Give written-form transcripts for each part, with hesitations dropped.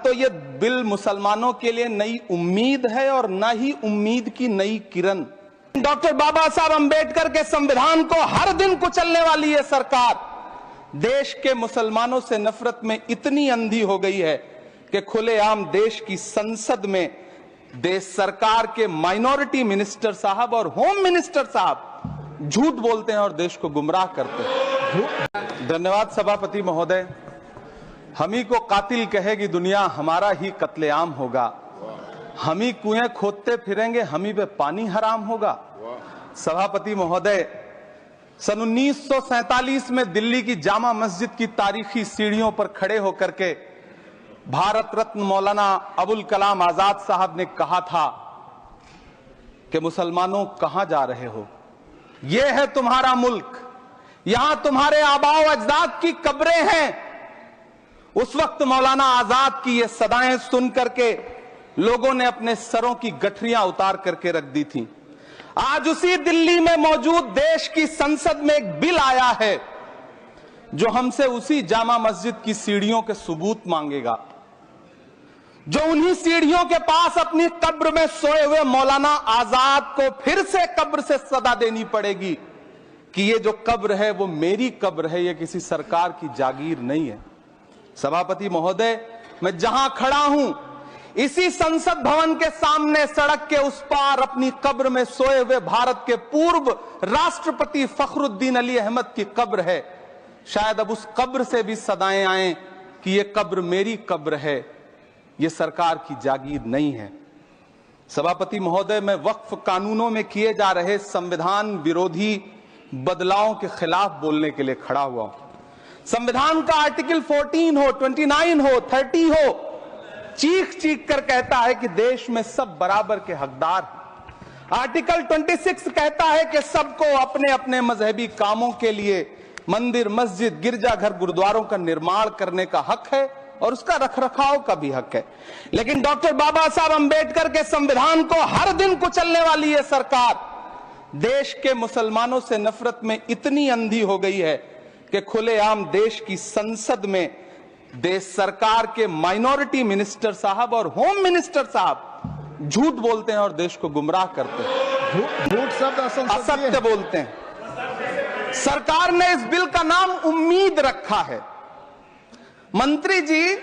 तो ये बिल मुसलमानों के लिए नई उम्मीद है और न ही उम्मीद की नई किरण। डॉक्टर बाबा साहब अंबेडकर के संविधान को हर दिन कुचलने वाली ये सरकार देश के मुसलमानों से नफरत में इतनी अंधी हो गई है कि खुलेआम देश की संसद में देश सरकार के माइनॉरिटी मिनिस्टर साहब और होम मिनिस्टर साहब झूठ बोलते हैं और देश को गुमराह करते हैं। धन्यवाद सभापति महोदय। हम ही को कातिल कहेगी दुनिया, हमारा ही कत्लेआम होगा। हम ही कुएं खोदते फिरेंगे, हम ही पे पानी हराम होगा। सभापति महोदय, सन 1947 में दिल्ली की जामा मस्जिद की तारीखी सीढ़ियों पर खड़े होकर के भारत रत्न मौलाना अबुल कलाम आजाद साहब ने कहा था कि मुसलमानों कहां जा रहे हो, यह है तुम्हारा मुल्क, यहां तुम्हारे आबाओ अजदाद की कब्रें हैं। उस वक्त मौलाना आजाद की ये सदाएं सुन करके लोगों ने अपने सरों की गठरियां उतार करके रख दी थी। आज उसी दिल्ली में मौजूद देश की संसद में एक बिल आया है जो हमसे उसी जामा मस्जिद की सीढ़ियों के सबूत मांगेगा, जो उन्हीं सीढ़ियों के पास अपनी कब्र में सोए हुए मौलाना आजाद को फिर से कब्र से सदा देनी पड़ेगी कि ये जो कब्र है वो मेरी कब्र है, ये किसी सरकार की जागीर नहीं है। सभापति महोदय, मैं जहां खड़ा हूं इसी संसद भवन के सामने सड़क के उस पार अपनी कब्र में सोए हुए भारत के पूर्व राष्ट्रपति फखरुद्दीन अली अहमद की कब्र है। शायद अब उस कब्र से भी सदाएं आए कि ये कब्र मेरी कब्र है, ये सरकार की जागीर नहीं है। सभापति महोदय, मैं वक्फ कानूनों में किए जा रहे संविधान विरोधी बदलावों के खिलाफ बोलने के लिए खड़ा हुआ हूं। संविधान का आर्टिकल 14 हो, 29 हो, 30 हो, चीख चीख कर कहता है कि देश में सब बराबर के हकदार हैं। आर्टिकल 26 कहता है कि सबको अपने अपने मजहबी कामों के लिए मंदिर, मस्जिद, गिरजाघर, गुरुद्वारों का निर्माण करने का हक है और उसका रखरखाव का भी हक है। लेकिन डॉक्टर बाबा साहब अंबेडकर के संविधान को हर दिन कुचलने वाली यह सरकार देश के मुसलमानों से नफरत में इतनी अंधी हो गई है कि खुलेआम देश की संसद में देश सरकार के माइनॉरिटी मिनिस्टर साहब और होम मिनिस्टर साहब झूठ बोलते हैं और देश को गुमराह करते हैं। झूठ शब्द असत्य बोलते हैं। सरकार ने इस बिल का नाम उम्मीद रखा है। मंत्री जी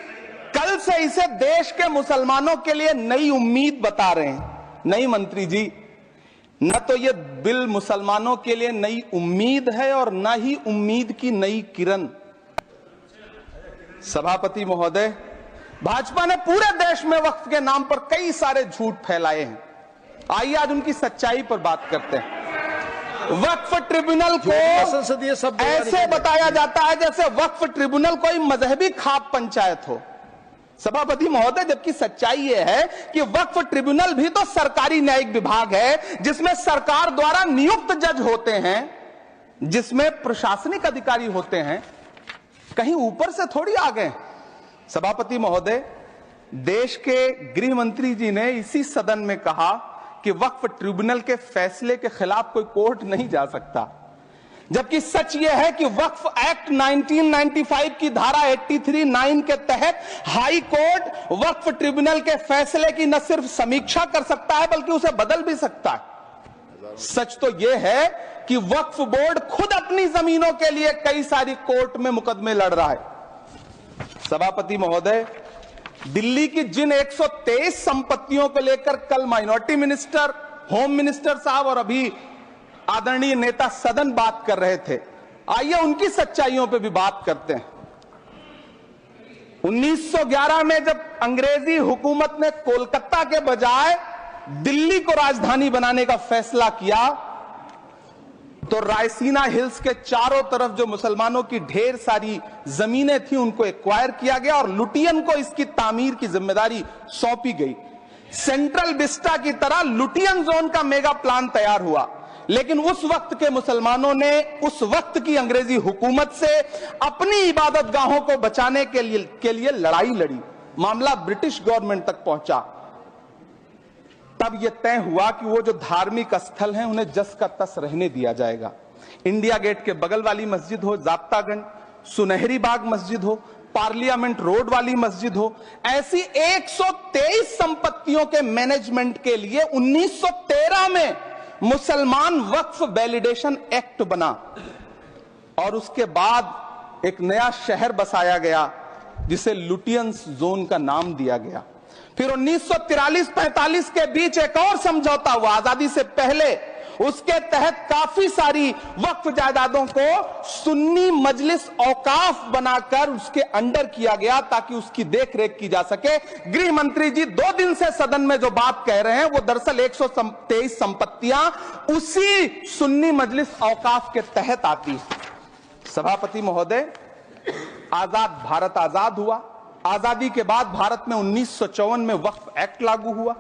कल से इसे देश के मुसलमानों के लिए नई उम्मीद बता रहे हैं। नहीं मंत्री जी, न तो ये बिल मुसलमानों के लिए नई उम्मीद है और न ही उम्मीद की नई किरण। सभापति महोदय, भाजपा ने पूरे देश में वक्फ के नाम पर कई सारे झूठ फैलाए हैं। आइए आज उनकी सच्चाई पर बात करते हैं। वक्फ ट्रिब्यूनल को ऐसे बताया जाता है जैसे वक्फ ट्रिब्यूनल कोई मजहबी खाप पंचायत हो। सभापति महोदय, जबकि सच्चाई यह है कि वक्फ ट्रिब्यूनल भी तो सरकारी न्यायिक विभाग है जिसमें सरकार द्वारा नियुक्त जज होते हैं, जिसमें प्रशासनिक अधिकारी होते हैं, कहीं ऊपर से थोड़ी आ गए। सभापति महोदय, देश के गृह मंत्री जी ने इसी सदन में कहा कि वक्फ ट्रिब्यूनल के फैसले के खिलाफ कोई कोर्ट नहीं जा सकता, जबकि सच यह है कि वक्फ एक्ट 1995 की धारा 83(9) के तहत हाई कोर्ट वक्फ ट्रिब्यूनल के फैसले की न सिर्फ समीक्षा कर सकता है बल्कि उसे बदल भी सकता है। सच तो यह है कि वक्फ बोर्ड खुद अपनी जमीनों के लिए कई सारी कोर्ट में मुकदमे लड़ रहा है। सभापति महोदय, दिल्ली की जिन 123 संपत्तियों को लेकर कल माइनॉरिटी मिनिस्टर, होम मिनिस्टर साहब और अभी आदरणीय नेता सदन बात कर रहे थे, आइए उनकी सच्चाइयों पे भी बात करते हैं। 1911 में जब अंग्रेजी हुकूमत ने कोलकाता के बजाय दिल्ली को राजधानी बनाने का फैसला किया तो रायसीना हिल्स के चारों तरफ जो मुसलमानों की ढेर सारी जमीनें थी उनको एक्वायर किया गया और लुटियन को इसकी तामीर की जिम्मेदारी सौंपी गई। सेंट्रल विस्टा की तरह लुटियन जोन का मेगा प्लान तैयार हुआ, लेकिन उस वक्त के मुसलमानों ने उस वक्त की अंग्रेजी हुकूमत से अपनी इबादत गाहों को बचाने के लिए लड़ाई लड़ी। मामला ब्रिटिश गवर्नमेंट तक पहुंचा। तब यह तय हुआ कि वो जो धार्मिक स्थल हैं उन्हें जस का तस रहने दिया जाएगा। इंडिया गेट के बगल वाली मस्जिद हो, जाप्तागंज, सुनहरी बाग मस्जिद हो, पार्लियामेंट रोड वाली मस्जिद हो, ऐसी 123 संपत्तियों के मैनेजमेंट के लिए 1913 में मुसलमान वक्फ वैलिडेशन एक्ट बना और उसके बाद एक नया शहर बसाया गया जिसे लुटियंस जोन का नाम दिया गया। फिर 1943-45 के बीच एक और समझौता हुआ आजादी से पहले, उसके तहत काफी सारी वक्फ जायदादों को सुन्नी मजलिस औकाफ बनाकर उसके अंडर किया गया ताकि उसकी देखरेख की जा सके। गृह मंत्री जी 2 दिन से सदन में जो बात कह रहे हैं वो दरअसल 123 संपत्तियां उसी सुन्नी मजलिस औकाफ के तहत आती है। सभापति महोदय, आजाद भारत आजाद हुआ। आजादी के बाद भारत में 1954 में वक्फ एक्ट लागू हुआ,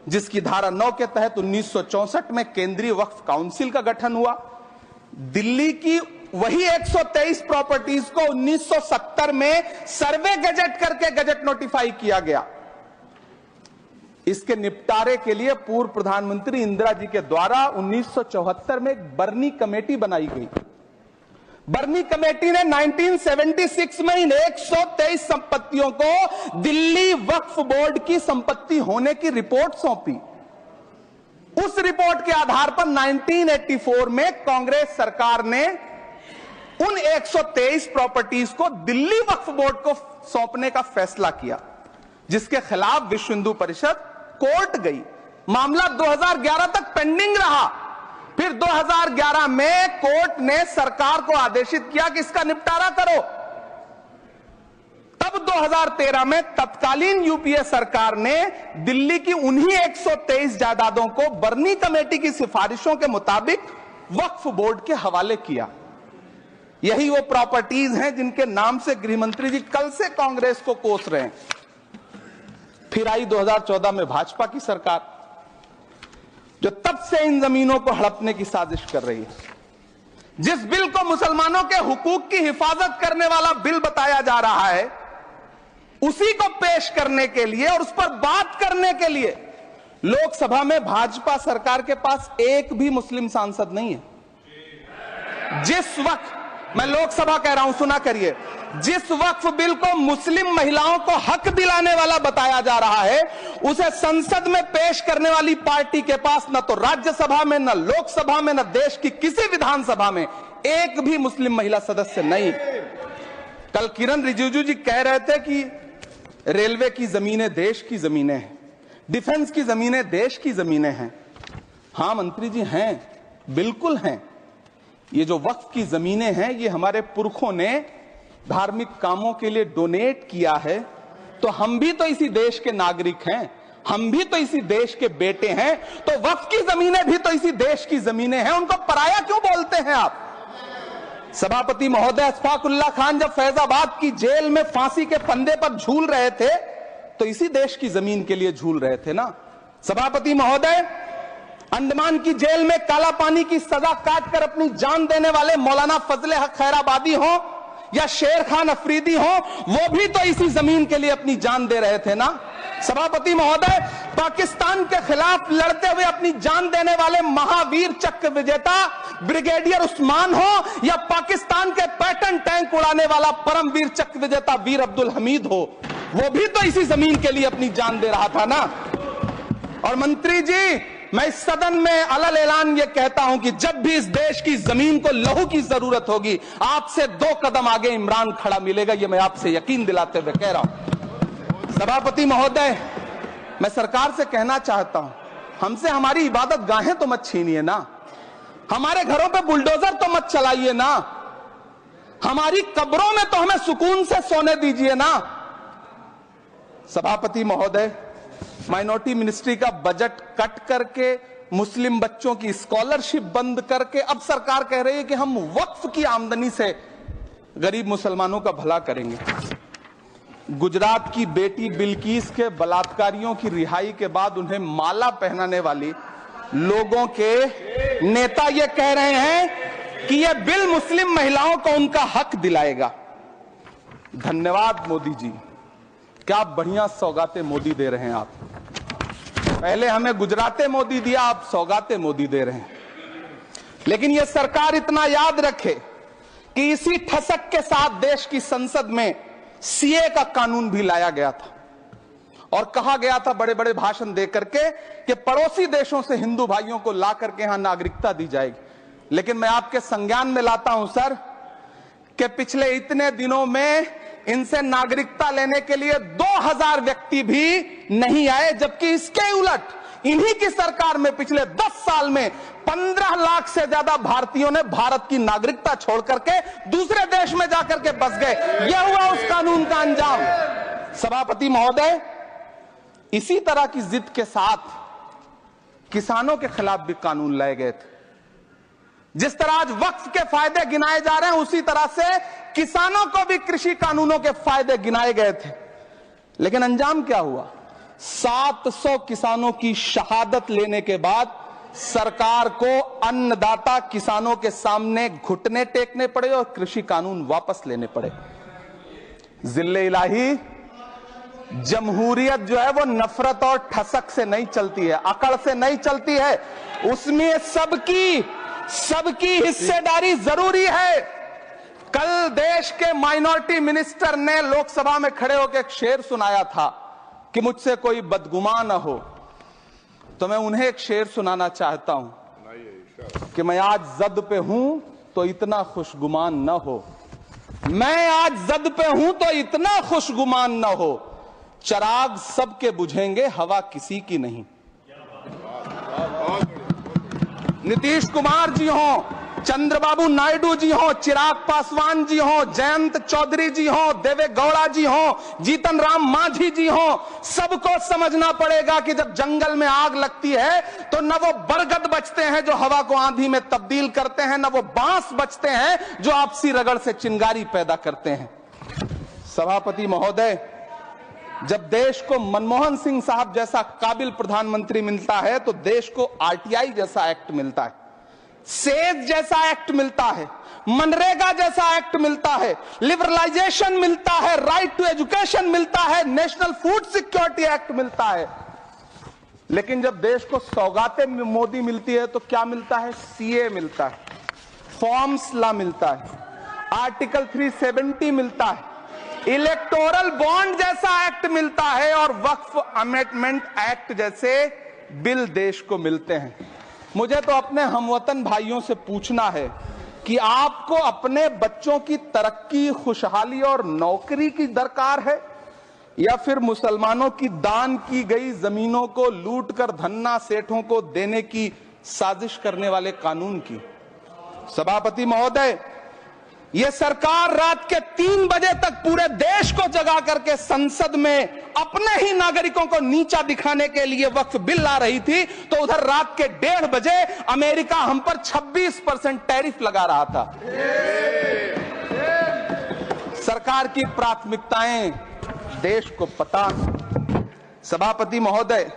जिसकी धारा 9 के तहत 1964 में केंद्रीय वक्फ काउंसिल का गठन हुआ। दिल्ली की वही 123 प्रॉपर्टीज को 1970 में सर्वे गजट करके गजट नोटिफाई किया गया। इसके निपटारे के लिए पूर्व प्रधानमंत्री इंदिरा जी के द्वारा 1974 में एक बर्नी कमेटी बनाई गई। बर्नी कमेटी ने 1976 में इन 123 संपत्तियों को दिल्ली वक्फ बोर्ड की संपत्ति होने की रिपोर्ट सौंपी। उस रिपोर्ट के आधार पर 1984 में कांग्रेस सरकार ने उन 123 प्रॉपर्टीज को दिल्ली वक्फ बोर्ड को सौंपने का फैसला किया, जिसके खिलाफ विश्व हिंदू परिषद कोर्ट गई। मामला 2011 तक पेंडिंग रहा। फिर 2011 में कोर्ट ने सरकार को आदेशित किया कि इसका निपटारा करो। तब 2013 में तत्कालीन यूपीए सरकार ने दिल्ली की उन्हीं 123 जायदादों को बर्नी कमेटी की सिफारिशों के मुताबिक वक्फ बोर्ड के हवाले किया। यही वो प्रॉपर्टीज हैं जिनके नाम से गृह मंत्री जी कल से कांग्रेस को कोस रहे हैं। फिर आई 2014 में भाजपा की सरकार, जो तब से इन जमीनों को हड़पने की साजिश कर रही है। जिस बिल को मुसलमानों के हुकूक की हिफाजत करने वाला बिल बताया जा रहा है, उसी को पेश करने के लिए और उस पर बात करने के लिए लोकसभा में भाजपा सरकार के पास एक भी मुस्लिम सांसद नहीं है। जिस वक्त, मैं लोकसभा कह रहा हूं, सुना करिए, जिस वक्फ बिल को मुस्लिम महिलाओं को हक दिलाने वाला बताया जा रहा है, उसे संसद में पेश करने वाली पार्टी के पास न तो राज्यसभा में, न लोकसभा में, न देश की किसी विधानसभा में एक भी मुस्लिम महिला सदस्य नहीं। कल किरण रिजिजू जी कह रहे थे कि रेलवे की जमीनें देश की जमीनें हैं, डिफेंस की जमीनें देश की जमीनें हैं। हां मंत्री जी, हैं, बिल्कुल हैं। ये जो वक्फ की जमीनें हैं, ये हमारे पुरखों ने धार्मिक कामों के लिए डोनेट किया है, तो हम भी तो इसी देश के नागरिक हैं, हम भी तो इसी देश के बेटे हैं, तो वक्फ की जमीनें भी तो इसी देश की जमीनें हैं। उनको पराया क्यों बोलते हैं आप? सभापति महोदय, अशफाकुल्लाह खान जब फैजाबाद की जेल में फांसी के फंदे पर झूल रहे थे, तो इसी देश की जमीन के लिए झूल रहे थे ना। सभापति महोदय, अंडमान की जेल में काला पानी की सजा काटकर अपनी जान देने वाले मौलाना फजले हक खैराबादी हो या शेर खान अफरीदी हो, वो भी तो इसी जमीन के लिए अपनी जान दे रहे थे ना। सभापति महोदय, पाकिस्तान के खिलाफ लड़ते हुए अपनी जान देने वाले महावीर चक्र विजेता ब्रिगेडियर उस्मान हो या पाकिस्तान के पैटर्न टैंक उड़ाने वाला परमवीर चक्र विजेता वीर अब्दुल हमीद हो, वो भी तो इसी जमीन के लिए अपनी जान दे रहा था ना। और मंत्री जी, मैं इस सदन में अलग ऐलान ये कहता हूं कि जब भी इस देश की जमीन को लहू की जरूरत होगी, आपसे 2 कदम आगे इमरान खड़ा मिलेगा, ये मैं आपसे यकीन दिलाते हुए कह रहा हूं। सभापति महोदय, मैं सरकार से कहना चाहता हूं, हमसे हमारी इबादत गाहें तो मत छीनिए ना, हमारे घरों पे बुलडोजर तो मत चलाइए ना, हमारी कब्रों में तो हमें सुकून से सोने दीजिए ना। सभापति महोदय, माइनॉरिटी मिनिस्ट्री का बजट कट करके, मुस्लिम बच्चों की स्कॉलरशिप बंद करके अब सरकार कह रही है कि हम वक्फ की आमदनी से गरीब मुसलमानों का भला करेंगे। गुजरात की बेटी बिल्किस के बलात्कारियों की रिहाई के बाद उन्हें माला पहनाने वाली लोगों के नेता ये कह रहे हैं कि यह बिल मुस्लिम महिलाओं को उनका हक दिलाएगा। धन्यवाद मोदी जी, क्या बढ़िया सौगातें मोदी दे रहे हैं आप। पहले हमें गुजराते मोदी दिया, आप सौगाते मोदी दे रहे हैं। लेकिन यह सरकार इतना याद रखे कि इसी ठसक के साथ देश की संसद में सीए का कानून भी लाया गया था और कहा गया था बड़े बड़े भाषण दे करके कि पड़ोसी देशों से हिंदू भाइयों को ला करके यहां नागरिकता दी जाएगी। लेकिन मैं आपके संज्ञान में लाता हूं सर कि पिछले इतने दिनों में इनसे नागरिकता लेने के लिए 2000 व्यक्ति भी नहीं आए, जबकि इसके उलट इन्हीं की सरकार में पिछले 10 साल में 15 लाख से ज्यादा भारतीयों ने भारत की नागरिकता छोड़ करके दूसरे देश में जाकर के बस गए। यह हुआ उस कानून का अंजाम। सभापति महोदय, इसी तरह की जिद के साथ किसानों के खिलाफ भी कानून लाए गए थे। जिस तरह आज वक्फ के फायदे गिनाए जा रहे हैं, उसी तरह से किसानों को भी कृषि कानूनों के फायदे गिनाए गए थे। लेकिन अंजाम क्या हुआ? 700 किसानों की शहादत लेने के बाद सरकार को अन्नदाता किसानों के सामने घुटने टेकने पड़े और कृषि कानून वापस लेने पड़े। जिल्ले इलाही, जमहूरियत जो है वो नफरत और ठसक से नहीं चलती है, अकड़ से नहीं चलती है। उसमें सबकी हिस्सेदारी जरूरी है। कल देश के माइनॉरिटी मिनिस्टर ने लोकसभा में खड़े होकर एक शेर सुनाया था कि मुझसे कोई बदगुमान न हो, तो मैं उन्हें एक शेर सुनाना चाहता हूं कि मैं आज जद पे हूं तो इतना खुशगुमान न हो, मैं आज जद पे हूं तो इतना खुशगुमान न हो, चराग सबके बुझेंगे हवा किसी की नहीं। नीतीश कुमार जी हो, चंद्रबाबू नायडू जी हो, चिराग पासवान जी हो, जयंत चौधरी जी हो, देवे गौड़ा जी हो, जीतन राम मांझी जी हो, सबको समझना पड़ेगा कि जब जंगल में आग लगती है तो न वो बरगद बचते हैं जो हवा को आंधी में तब्दील करते हैं, न वो बांस बचते हैं जो आपसी रगड़ से चिंगारी पैदा करते हैं। सभापति महोदय, जब देश को मनमोहन सिंह साहब जैसा काबिल प्रधानमंत्री मिलता है तो देश को आरटीआई जैसा एक्ट मिलता है, सेज जैसा एक्ट मिलता है, मनरेगा जैसा एक्ट मिलता है, लिबरलाइजेशन मिलता है, राइट टू एजुकेशन मिलता है, नेशनल फूड सिक्योरिटी एक्ट मिलता है। लेकिन जब देश को सौगातें मोदी मिलती है तो क्या मिलता है? सीए मिलता है, फॉर्म्स लॉ मिलता है, आर्टिकल 370 मिलता है, इलेक्टोरल बॉन्ड जैसा एक्ट मिलता है और वक्फ अमेंडमेंट एक्ट जैसे बिल देश को मिलते हैं। मुझे तो अपने हमवतन भाइयों से पूछना है कि आपको अपने बच्चों की तरक्की, खुशहाली और नौकरी की दरकार है या फिर मुसलमानों की दान की गई जमीनों को लूटकर धन्ना सेठों को देने की साजिश करने वाले कानून की? सभापति महोदय, यह सरकार रात के 3 बजे तक पूरे देश को जगा करके संसद में अपने ही नागरिकों को नीचा दिखाने के लिए वक्फ बिल ला रही थी, तो उधर रात के 1:30 बजे अमेरिका हम पर 26% टैरिफ लगा रहा था। सरकार की प्राथमिकताएं देश को पता। सभापति महोदय,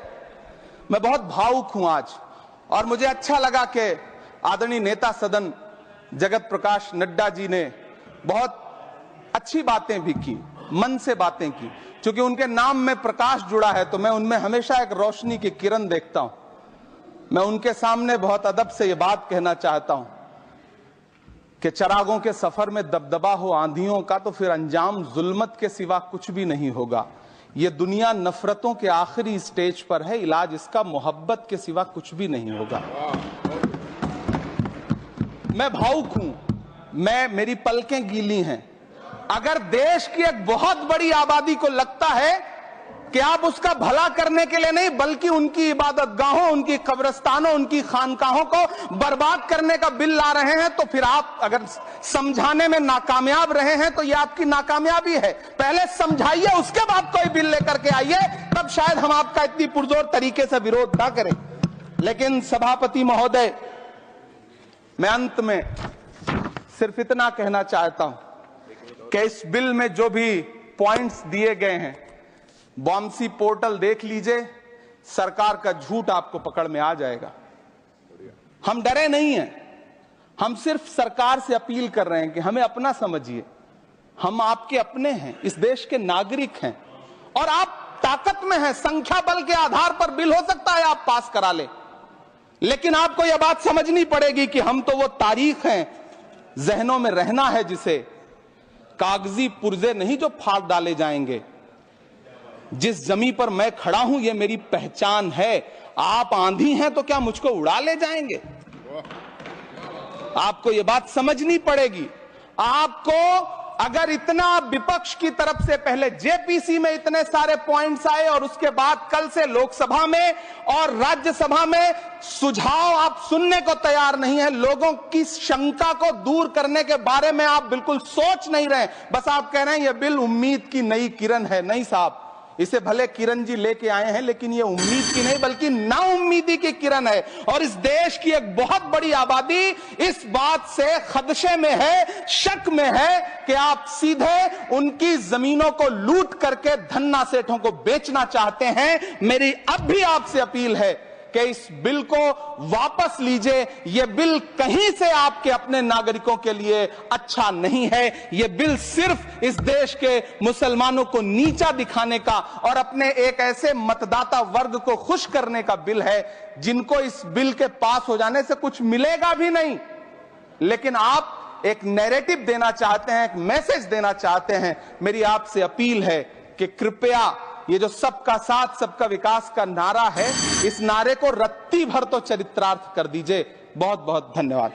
मैं बहुत भावुक हूं आज, और मुझे अच्छा लगा कि आदरणीय नेता सदन जगत प्रकाश नड्डा जी ने बहुत अच्छी बातें भी की, मन से बातें की। क्योंकि उनके नाम में प्रकाश जुड़ा है तो मैं उनमें हमेशा एक रोशनी की किरण देखता हूं। मैं उनके सामने बहुत अदब से यह बात कहना चाहता हूं कि चिरागों के सफर में दबदबा हो आंधियों का तो फिर अंजाम जुल्मत के सिवा कुछ भी नहीं होगा। यह दुनिया नफरतों के आखिरी स्टेज पर है, इलाज इसका मोहब्बत के सिवा कुछ भी नहीं होगा। मैं भावुक हूं, मेरी पलकें गीली हैं। अगर देश की एक बहुत बड़ी आबादी को लगता है कि आप उसका भला करने के लिए नहीं बल्कि उनकी इबादतगाहों, उनकी कब्रिस्तानों, उनकी खानकाहों को बर्बाद करने का बिल ला रहे हैं, तो फिर आप अगर समझाने में नाकामयाब रहे हैं तो यह आपकी नाकामयाबी है। पहले समझाइए, उसके बाद कोई बिल लेकर के आइए, तब शायद हम आपका इतनी पुरजोर तरीके से विरोध ना करें। लेकिन सभापति महोदय, मैं अंत में सिर्फ इतना कहना चाहता हूं कि इस बिल में जो भी पॉइंट्स दिए गए हैं, बॉम्सी पोर्टल देख लीजिए, सरकार का झूठ आपको पकड़ में आ जाएगा। हम डरे नहीं हैं, हम सिर्फ सरकार से अपील कर रहे हैं कि हमें अपना समझिए। हम आपके अपने हैं, इस देश के नागरिक हैं और आप ताकत में हैं। संख्या बल के आधार पर बिल हो सकता है आप पास करा ले, लेकिन आपको यह बात समझनी पड़ेगी कि हम तो वो तारीख हैं, जहनों में रहना है जिसे, कागजी पुर्जे नहीं जो फाड़ डाले जाएंगे। जिस जमीन पर मैं खड़ा हूं ये मेरी पहचान है। आप आंधी हैं तो क्या मुझको उड़ा ले जाएंगे? आपको ये बात समझनी पड़ेगी। आपको अगर इतना विपक्ष की तरफ से पहले जेपीसी में इतने सारे पॉइंट्स आए और उसके बाद कल से लोकसभा में और राज्यसभा में सुझाव आप सुनने को तैयार नहीं है, लोगों की शंका को दूर करने के बारे में आप बिल्कुल सोच नहीं रहे, बस आप कह रहे हैं यह बिल उम्मीद की नई किरण है। नहीं साहब, इसे भले किरण जी लेके आए हैं लेकिन ये उम्मीद की नहीं बल्कि नाउम्मीदी की किरण है। और इस देश की एक बहुत बड़ी आबादी इस बात से खदशे में है, शक में है कि आप सीधे उनकी जमीनों को लूट करके धन्ना सेठों को बेचना चाहते हैं। मेरी अब भी आपसे अपील है कि इस बिल को वापस लीजिए। यह बिल कहीं से आपके अपने नागरिकों के लिए अच्छा नहीं है। यह बिल सिर्फ इस देश के मुसलमानों को नीचा दिखाने का और अपने एक ऐसे मतदाता वर्ग को खुश करने का बिल है जिनको इस बिल के पास हो जाने से कुछ मिलेगा भी नहीं। लेकिन आप एक नैरेटिव देना चाहते हैं, एक मैसेज देना चाहते हैं। मेरी आपसे अपील है कि कृपया ये जो सबका साथ सबका विकास का नारा है, इस नारे को रत्ती भर तो चरित्रार्थ कर दीजिए। बहुत बहुत धन्यवाद।